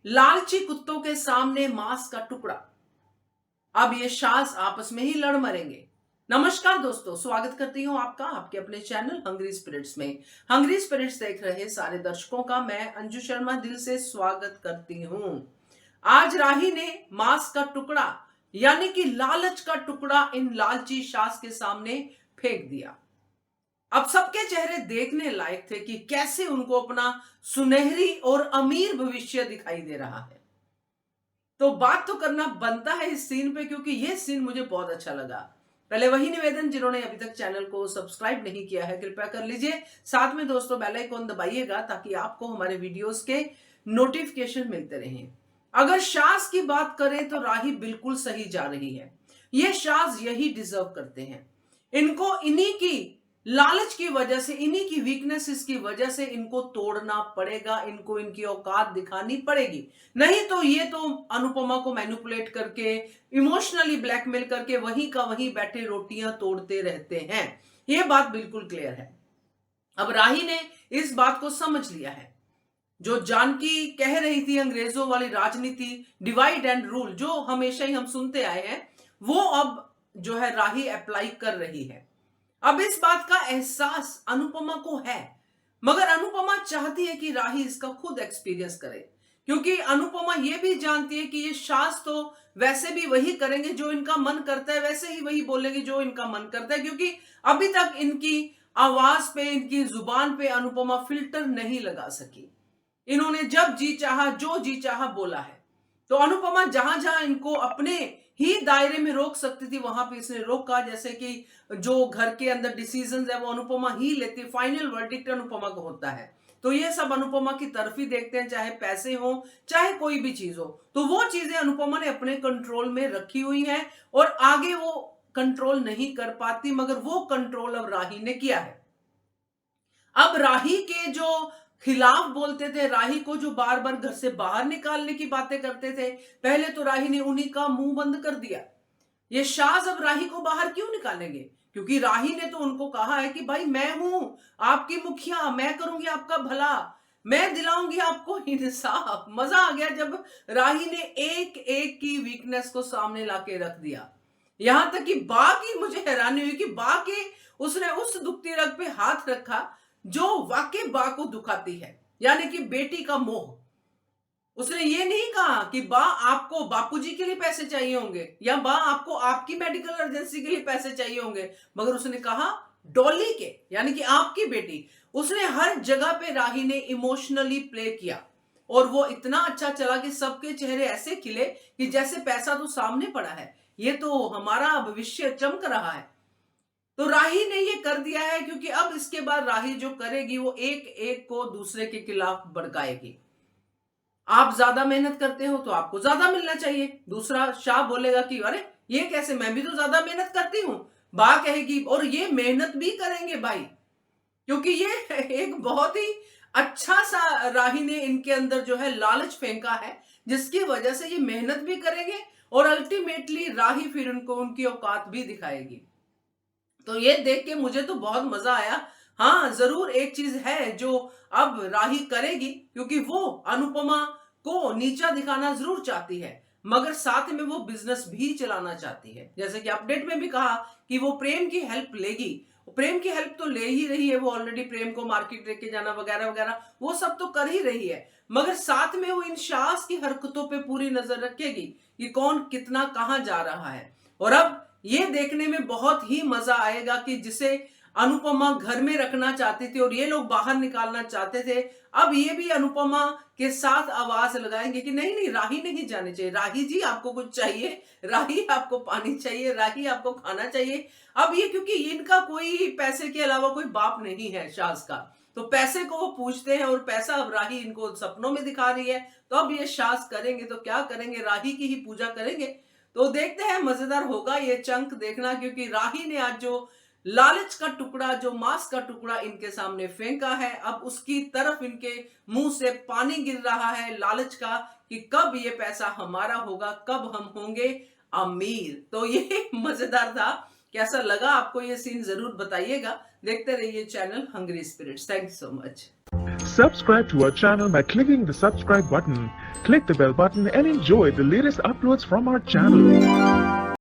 लालची कुत्तों के सामने मांस का टुकड़ा। अब ये शास आपस में ही लड़ मरेंगे। नमस्कार दोस्तों, स्वागत करती हूं आपका आपके अपने चैनल हंग्री स्पिरिट्स में। हंग्री स्पिरिट्स देख रहे सारे दर्शकों का मैं अंजू शर्मा दिल से स्वागत करती हूं। आज राही ने मांस का टुकड़ा यानी कि लालच का टुकड़ा इन लालची शास के सामने फेंक दिया। अब सबके चेहरे देखने लायक थे कि कैसे उनको अपना सुनहरी और अमीर भविष्य दिखाई दे रहा है। तो बात तो करना बनता है इस सीन पे, क्योंकि ये सीन मुझे बहुत अच्छा लगा। पहले वही निवेदन, जिन्होंने अभी तक चैनल को सब्सक्राइब नहीं किया है कृपया कर लीजिए। साथ में दोस्तों बेल आइकन दबाइएगा ताकि आपको हमारे वीडियोस के नोटिफिकेशन मिलते रहें। अगर शास की बात करें तो राही बिल्कुल सही जा रही है। ये शास यही डिजर्व करते हैं। इनको इन्हीं की लालच की वजह से, इन्हीं की वीकनेसेस की वजह से इनको तोड़ना पड़ेगा, इनको इनकी औकात दिखानी पड़ेगी। नहीं तो ये तो अनुपमा को मैनिपुलेट करके, इमोशनली ब्लैकमेल करके वहीं का वहीं बैठे रोटियां तोड़ते रहते हैं। ये बात बिल्कुल क्लियर है। अब राही ने इस बात को समझ लिया है। जो जानकी कह रही थी अंग्रेजों वाली राजनीति, डिवाइड एंड रूल, जो हमेशा ही हम सुनते आए हैं, वो अब जो है राही अप्लाई कर रही है। अब इस बात का एहसास अनुपमा को है, मगर अनुपमा चाहती है कि राही इसका खुद एक्सपीरियंस करे, क्योंकि अनुपमा ये भी जानती है कि ये शास तो वैसे भी वही करेंगे जो इनका मन करता है, वैसे ही वही बोलेंगे जो इनका मन करता है, क्योंकि अभी तक इनकी आवाज पे, इनकी जुबान पे अनुपमा फिल्टर नहीं लगा सकी। इन्होंने जब जी चाहा, जो जी चाहा बोला है। तो अनुपमा जहां जहां इनको अपने ही दायरे में रोक सकती थी वहां पे इसने रोका। जैसे कि जो घर के अंदर डिसीजंस है वो अनुपमा ही लेती, फाइनल वर्डिक्ट अनुपमा को होता है। तो ये सब अनुपमा की तरफ ही देखते हैं, चाहे पैसे हो चाहे कोई भी चीज हो। तो वो चीजें अनुपमा ने अपने कंट्रोल में रखी हुई है और आगे वो कंट्रोल नहीं कर पाती, मगर वो कंट्रोल अब राही ने किया है। अब राही के जो खिलाफ बोलते थे, राही को जो बार बार घर से बाहर निकालने की बातें करते थे, पहले तो राही ने उन्हीं का मुंह बंद कर दिया। ये शाज अब राही को बाहर क्यों निकालेंगे? क्योंकि राही ने तो उनको कहा है कि भाई मैं हूं आपकी मुखिया, मैं करूंगी आपका भला, मैं दिलाऊंगी आपको इंसाफ। मजा आ गया जब राही ने एक एक की वीकनेस को सामने लाके रख दिया। यहां तक कि बा की मुझे हैरानी हुई कि बा के उसने उस दुखती रग पे हाथ रखा जो वाकई बा को दुखाती है, यानी कि बेटी का मोह। उसने ये नहीं कहा कि बा आपको बापूजी के लिए पैसे चाहिए होंगे या बा आपको आपकी मेडिकल इमरजेंसी के लिए पैसे चाहिए होंगे, मगर उसने कहा डॉली के, यानी कि आपकी बेटी। उसने हर जगह पे राही ने इमोशनली प्ले किया और वो इतना अच्छा चला कि सबके चेहरे ऐसे खिले कि जैसे पैसा तो सामने पड़ा है, ये तो हमारा भविष्य चमक रहा है। तो राही ने ये कर दिया है, क्योंकि अब इसके बाद राही जो करेगी वो एक एक को दूसरे के खिलाफ भड़काएगी। आप ज्यादा मेहनत करते हो तो आपको ज्यादा मिलना चाहिए। दूसरा शाह बोलेगा कि अरे ये कैसे, मैं भी तो ज्यादा मेहनत करती हूं। बा कहेगी, और ये मेहनत भी करेंगे भाई, क्योंकि ये एक बहुत ही अच्छा सा राही ने इनके अंदर जो है लालच फेंका है, जिसकी वजह से ये मेहनत भी करेंगे और अल्टीमेटली राही फिर उनको उनकी औकात भी दिखाएगी। तो ये देख के मुझे तो बहुत मजा आया। हाँ, जरूर एक चीज है जो अब राही करेगी, क्योंकि वो अनुपमा को नीचा दिखाना जरूर चाहती है, मगर साथ में वो बिजनेस भी चलाना चाहती है। जैसे कि अपडेट में भी कहा कि वो प्रेम की हेल्प लेगी। प्रेम की हेल्प तो ले ही रही है, वो ऑलरेडी प्रेम को मार्केट लेके जाना वगैरह वगैरह वो सब तो कर ही रही है, मगर साथ में वो इन शास की हरकतों पे पूरी नजर रखेगी कि कौन कितना कहां जा रहा है। और अब ये देखने में बहुत ही मजा आएगा कि जिसे अनुपमा घर में रखना चाहती थी और ये लोग बाहर निकालना चाहते थे, अब ये भी अनुपमा के साथ आवाज लगाएंगे कि नहीं नहीं, राही नहीं जानी चाहिए, राही जी आपको कुछ चाहिए, राही आपको पानी चाहिए, राही आपको खाना चाहिए। अब ये क्योंकि इनका कोई पैसे के अलावा कोई बाप नहीं है शास का, तो पैसे को वो पूछते हैं और पैसा अब राही इनको सपनों में दिखा रही है। तो अब ये शास करेंगे तो क्या करेंगे, राही की ही पूजा करेंगे। तो देखते हैं, मजेदार होगा ये चंक देखना, क्योंकि राही ने आज जो लालच का टुकड़ा, जो मांस का टुकड़ा इनके सामने फेंका है, अब उसकी तरफ इनके मुंह से पानी गिर रहा है लालच का कि कब ये पैसा हमारा होगा, कब हम होंगे अमीर। तो ये मजेदार था। कैसा लगा आपको ये सीन जरूर बताइएगा। देखते रहिए channel Hungry Spirits. Thank you so much. Subscribe to our channel by clicking the subscribe button. Click the bell button and enjoy the latest uploads from our channel.